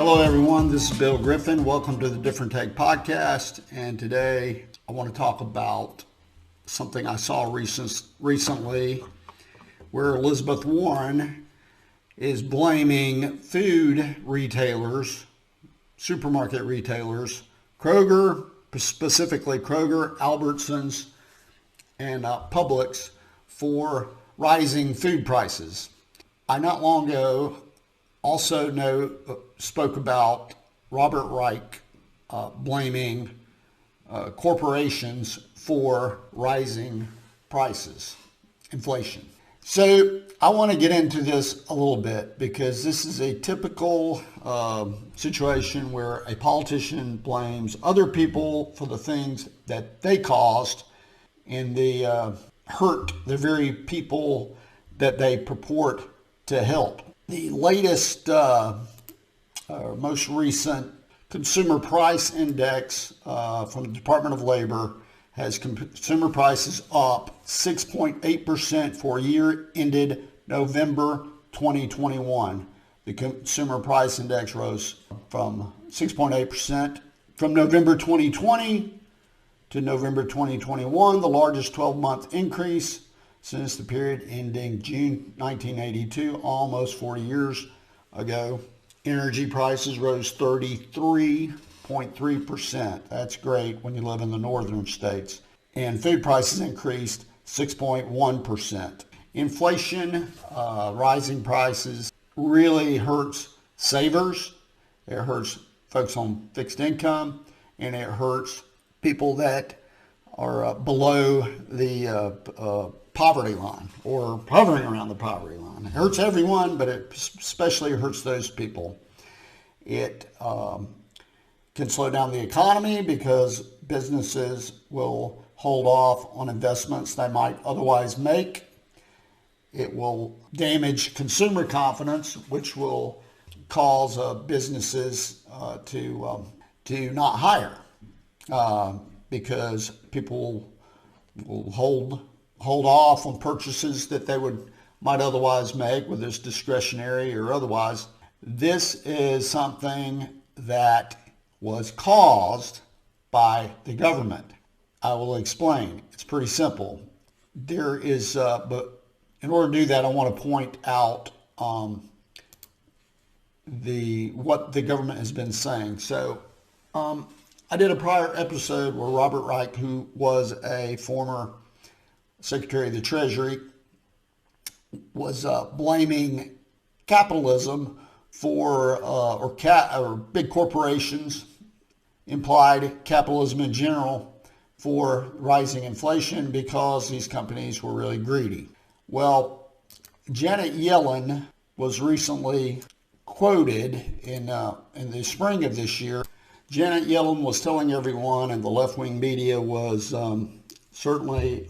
Hello everyone, this is Bill Griffin. Welcome to the Different Take Podcast. And today I want to talk about something I saw recently where Elizabeth Warren is blaming food retailers, supermarket retailers, Kroger, specifically Kroger, Albertsons, and Publix for rising food prices. I not long ago also spoke about Robert Reich blaming corporations for rising prices, inflation. So I want to get into this a little bit because this is a typical situation where a politician blames other people for the things that they caused and they hurt the very people that they purport to help. The latest, most recent consumer price index from the Department of Labor has consumer prices up 6.8% for a year ended November 2021. The consumer price index rose from 6.8% from November 2020 to November 2021, the largest 12-month increase since the period ending June 1982, almost 40 years ago. Energy prices rose 33.3%. That's great when you live in the northern states. And food prices increased 6.1%. Inflation, rising prices really hurts savers. It hurts folks on fixed income, and it hurts people that are below the poverty line or hovering around the poverty line. It hurts everyone, but it especially hurts those people. It can slow down the economy because businesses will hold off on investments they might otherwise make. It will damage consumer confidence, which will cause businesses to not hire because people will hold off on purchases that they might otherwise make, whether it's discretionary or otherwise. This is something that was caused by the government. I will explain. It's pretty simple. There is, but in order to do that, I want to point out what the government has been saying. So I did a prior episode where Robert Reich, who was a former Secretary of the Treasury, was blaming capitalism for, or big corporations, implied capitalism in general, for rising inflation because these companies were really greedy. Well, Janet Yellen was recently quoted in the spring of this year. Janet Yellen was telling everyone, and the left-wing media was certainly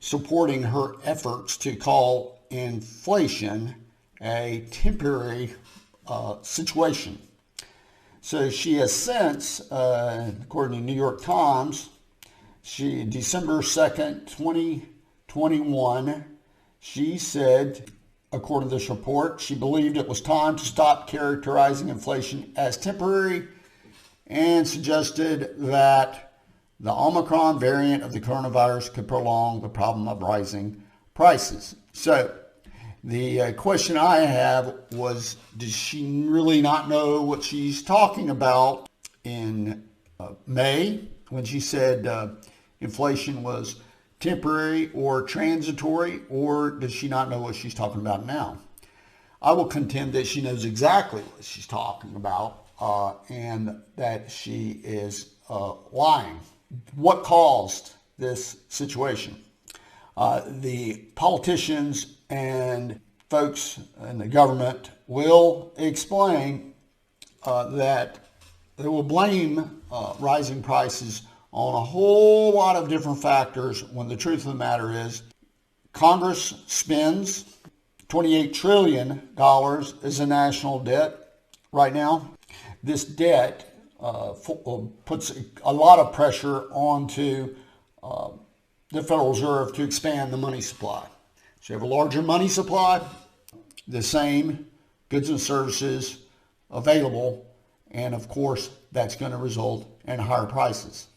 supporting her efforts to call inflation a temporary situation. So she has since, according to New York Times, December 2nd, 2021, she said, according to this report, she believed it was time to stop characterizing inflation as temporary and suggested that the Omicron variant of the coronavirus could prolong the problem of rising prices. So the question I have was, does she really not know what she's talking about in May when she said inflation was temporary or transitory, or does she not know what she's talking about now? I will contend that she knows exactly what she's talking about and that she is lying. What caused this situation? The politicians and folks in the government will explain that they will blame rising prices on a whole lot of different factors when the truth of the matter is Congress spends $28 trillion as a national debt right now. This debt puts a lot of pressure onto the Federal Reserve to expand the money supply. So you have a larger money supply, the same goods and services available, and of course that's going to result in higher prices.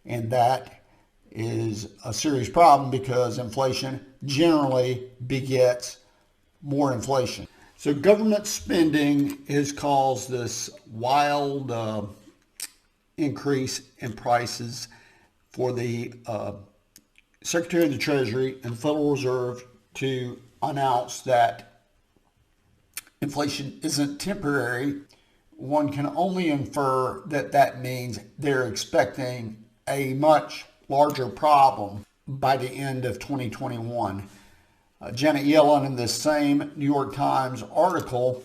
And that is a serious problem because inflation generally begets more inflation. So government spending has caused this wild increase in prices for the Secretary of the Treasury and the Federal Reserve to announce that inflation isn't temporary. One can only infer that that means they're expecting a much larger problem by the end of 2021. Janet Yellen, in this same New York Times article,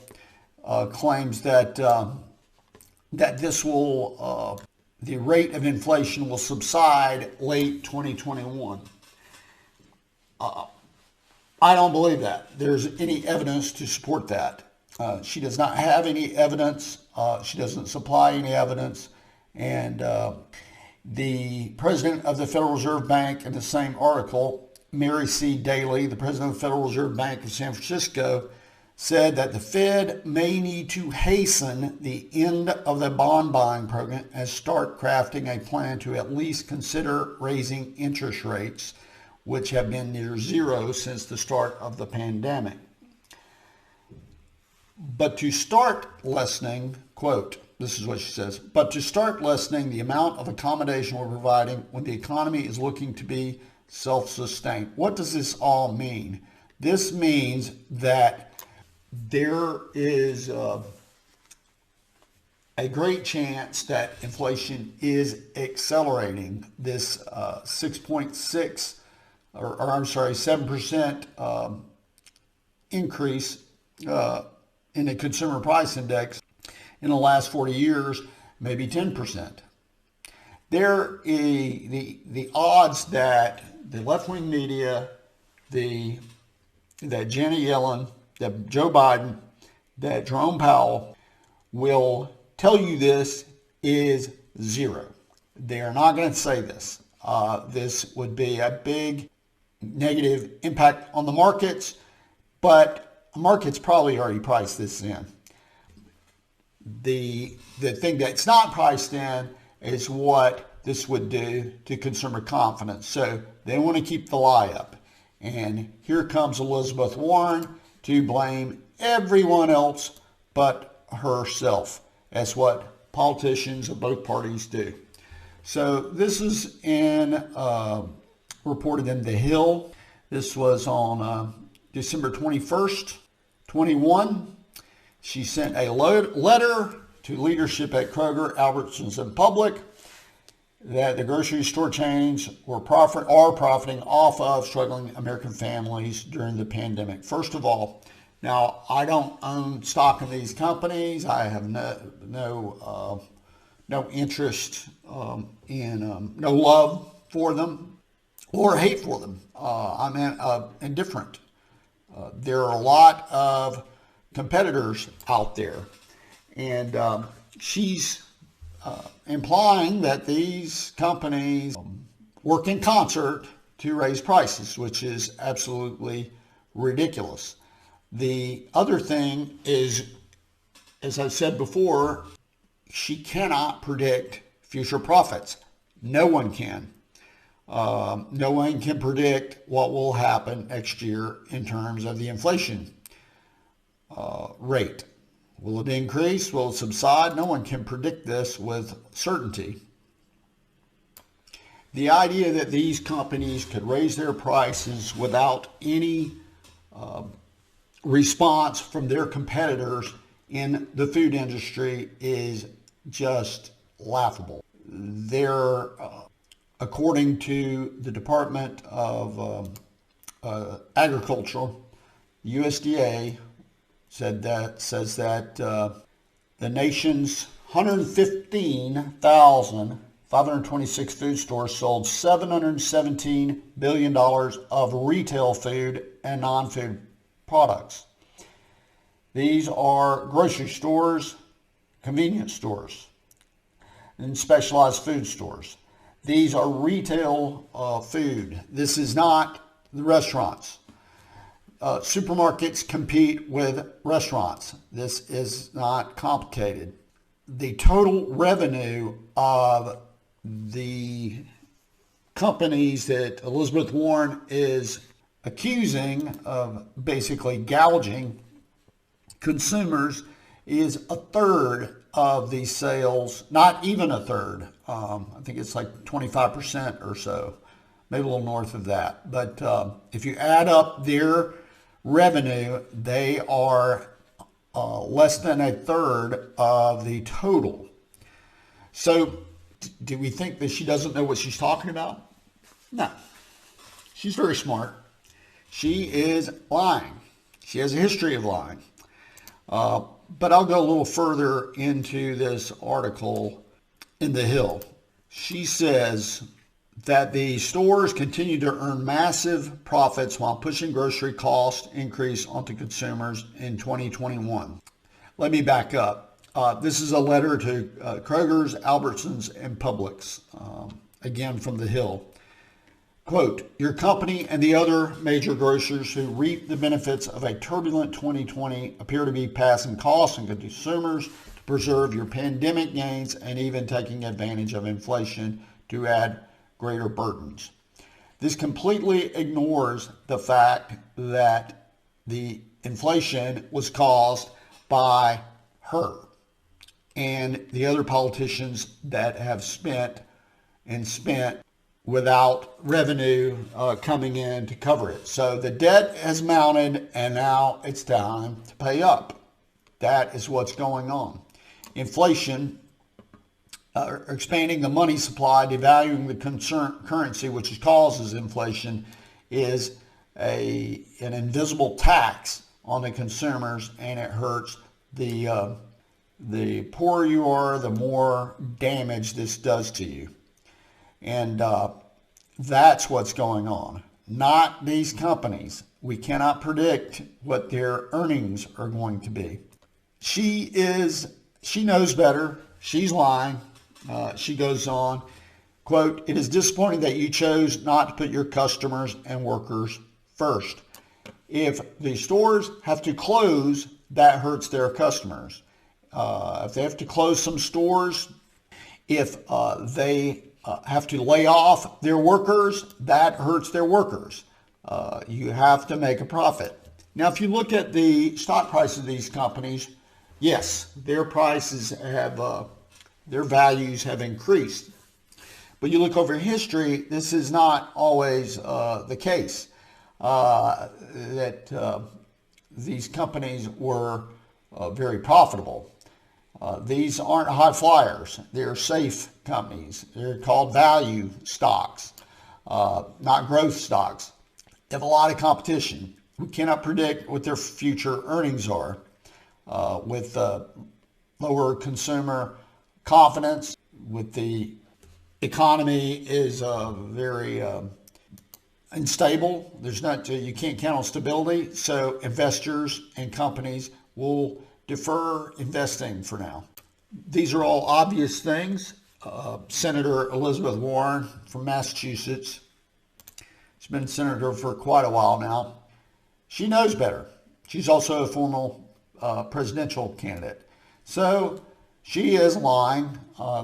claims that this will the rate of inflation will subside late 2021. I don't believe that. There's any evidence to support that. She does not have any evidence. She doesn't supply any evidence. And the president of the Federal Reserve Bank, in the same article, Mary C. Daly, the president of the Federal Reserve Bank of San Francisco, said that the Fed may need to hasten the end of the bond buying program and start crafting a plan to at least consider raising interest rates, which have been near zero since the start of the pandemic. But to start lessening, quote, this is what she says, but to start lessening the amount of accommodation we're providing when the economy is looking to be self-sustained. What does this all mean? This means that there is a great chance that inflation is accelerating. This 6.6 or I'm sorry, 7% increase in the consumer price index in the last 40 years, maybe 10%. The odds that the left-wing media, that Janet Yellen, that Joe Biden, that Jerome Powell will tell you this is zero. They are not going to say this. This would be a big negative impact on the markets, but markets probably already priced this in. The thing that's not priced in is what this would do to consumer confidence. So they want to keep the lie up. And here comes Elizabeth Warren to blame everyone else but herself. That's what politicians of both parties do. So this is reported in The Hill. This was on December 21st, 21. She sent a letter to leadership at Kroger, Albertsons, and Publix that the grocery store chains are profiting off of struggling American families during the pandemic. First of all, now I don't own stock in these companies. I have no interest in no love for them or hate for them. I'm indifferent. There are a lot of competitors out there, and she's implying that these companies work in concert to raise prices, which is absolutely ridiculous. The other thing is, as I've said before, she cannot predict future profits. No one can. No one can predict what will happen next year in terms of the inflation rate. Will it increase? Will it subside? No one can predict this with certainty. The idea that these companies could raise their prices without any response from their competitors in the food industry is just laughable. They're, according to the Department of Agriculture, USDA, says that the nation's 115,526 food stores sold $717 billion of retail food and non-food products. These are grocery stores, convenience stores, and specialized food stores. These are retail food. This is not the restaurants. supermarkets compete with restaurants. This is not complicated. The total revenue of the companies that Elizabeth Warren is accusing of basically gouging consumers is a third of these sales, not even a third. I think it's like 25% or so, maybe a little north of that. But if you add up their revenue, they are less than a third of the total. So do we think that she doesn't know what she's talking about? No. She's very smart. She is lying. She has a history of lying. But I'll go a little further into this article in The Hill. She says that the stores continue to earn massive profits while pushing grocery cost increase onto consumers in 2021. Let me back up. This is a letter to Kroger's, Albertsons, and Publix, again from The Hill. Quote, your company and the other major grocers who reap the benefits of a turbulent 2020 appear to be passing costs on consumers to preserve your pandemic gains and even taking advantage of inflation to add greater burdens. This completely ignores the fact that the inflation was caused by her and the other politicians that have spent without revenue coming in to cover it. So the debt has mounted and now it's time to pay up. That is what's going on. Inflation, expanding the money supply, devaluing the currency, which causes inflation, is an invisible tax on the consumers, and it hurts the poorer you are, the more damage this does to you. And that's what's going on, not these companies. We cannot predict what their earnings are going to be. She knows better. She's lying. She goes on, quote, it is disappointing that you chose not to put your customers and workers first. If the stores have to close, that hurts their customers. If they have to close some stores, if they have to lay off their workers, that hurts their workers. You have to make a profit. Now, if you look at the stock price of these companies, yes, their prices have, their values have increased. But you look over history, this is not always the case. That these companies were very profitable. These aren't high flyers. They're safe companies. They're called value stocks, not growth stocks. They have a lot of competition. We cannot predict what their future earnings are. With lower consumer confidence, with the economy is very unstable. You can't count on stability. So investors and companies will defer investing for now. These are all obvious things. Senator Elizabeth Warren from Massachusetts, she's been senator for quite a while now. She knows better. She's also a former presidential candidate. So she is lying.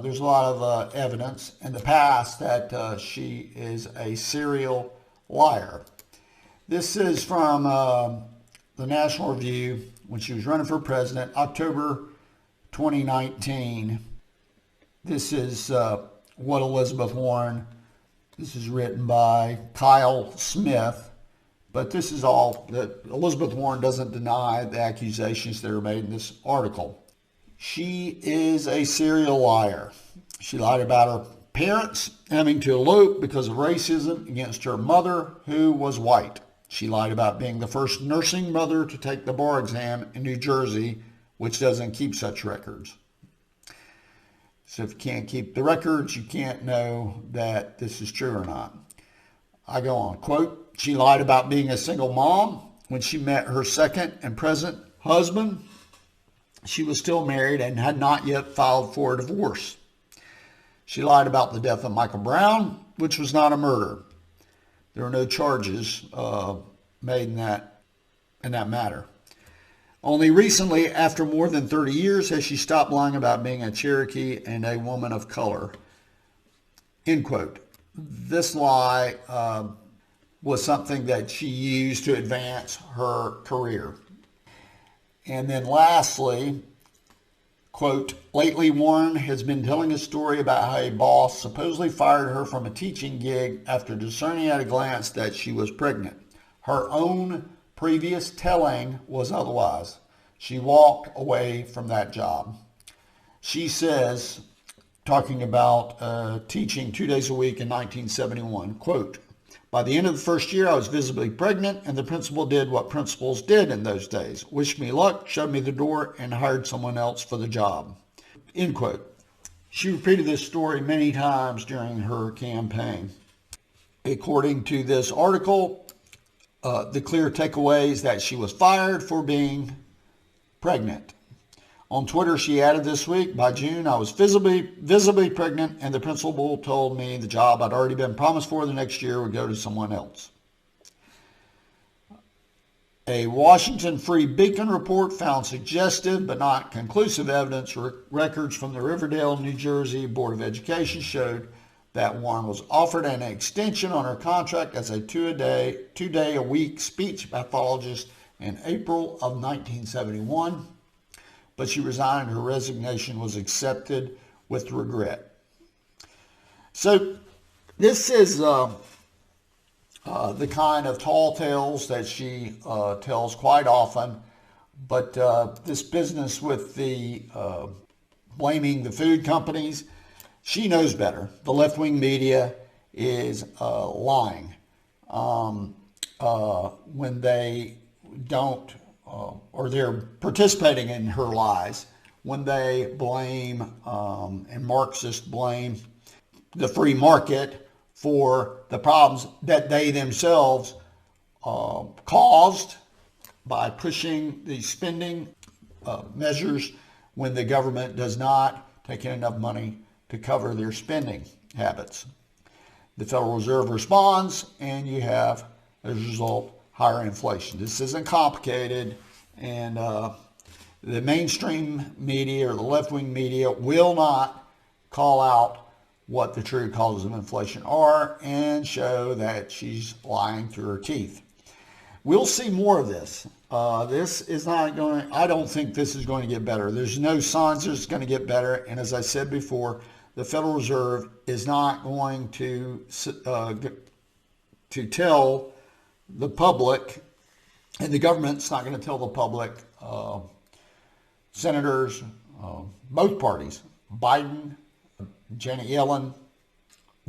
There's a lot of evidence in the past that she is a serial liar. This is from the National Review when she was running for president, October 2019. This is what Elizabeth Warren, this is written by Kyle Smith, but this is all that Elizabeth Warren doesn't deny the accusations that are made in this article. She is a serial liar. She lied about her parents having to elope because of racism against her mother, who was white. She lied about being the first nursing mother to take the bar exam in New Jersey, which doesn't keep such records. So if you can't keep the records, you can't know that this is true or not. I go on, quote, she lied about being a single mom when she met her second and present husband. She was still married and had not yet filed for a divorce. She lied about the death of Michael Brown, which was not a murder. There were no charges made in that in that matter. Only recently, after more than 30 years, has she stopped lying about being a Cherokee and a woman of color. End quote. This lie was something that she used to advance her career. And then lastly, quote, lately Warren has been telling a story about how a boss supposedly fired her from a teaching gig after discerning at a glance that she was pregnant. Her own previous telling was otherwise. She walked away from that job. She says, talking about teaching 2 days a week in 1971, quote, by the end of the first year, I was visibly pregnant, and the principal did what principals did in those days. Wished me luck, showed me the door, and hired someone else for the job. End quote. She repeated this story many times during her campaign. According to this article, the clear takeaway is that she was fired for being pregnant. On Twitter, she added this week, by June, I was visibly pregnant, and the principal told me the job I'd already been promised for the next year would go to someone else. A Washington Free Beacon report found suggestive but not conclusive evidence. Records from the Riverdale, New Jersey Board of Education showed that Warren was offered an extension on her contract as a two-day-a-week speech pathologist in April of 1971. But she resigned. Her resignation was accepted with regret. So this is the kind of tall tales that she tells quite often. But this business with the blaming the food companies, she knows better. The left-wing media is lying when they don't or they're participating in her lies when they blame and Marxists blame the free market for the problems that they themselves caused by pushing these spending measures when the government does not take in enough money to cover their spending habits. The Federal Reserve responds, and you have, as a result, higher inflation. This isn't complicated, and the mainstream media or the left-wing media will not call out what the true causes of inflation are and show that she's lying through her teeth. We'll see more of this. This is not going, I don't think this is going to get better. There's no signs that it's going to get better, and as I said before, the Federal Reserve is not going to tell the public, and the government's not going to tell the public, senators, both parties, Biden, Janet Yellen,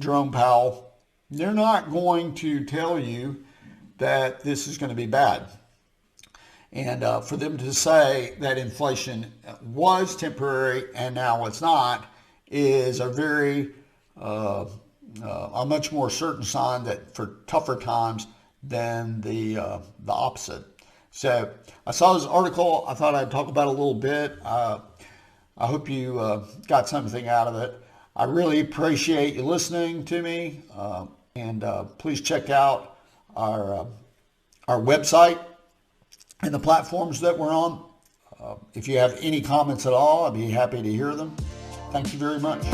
Jerome Powell, they're not going to tell you that this is going to be bad. And for them to say that inflation was temporary and now it's not is a very, a much more certain sign that for tougher times than the opposite. So I saw this article. I thought I'd talk about it a little bit. I hope you got something out of it. I really appreciate you listening to me. And please check out our website and the platforms that we're on. If you have any comments at all, I'd be happy to hear them. Thank you very much.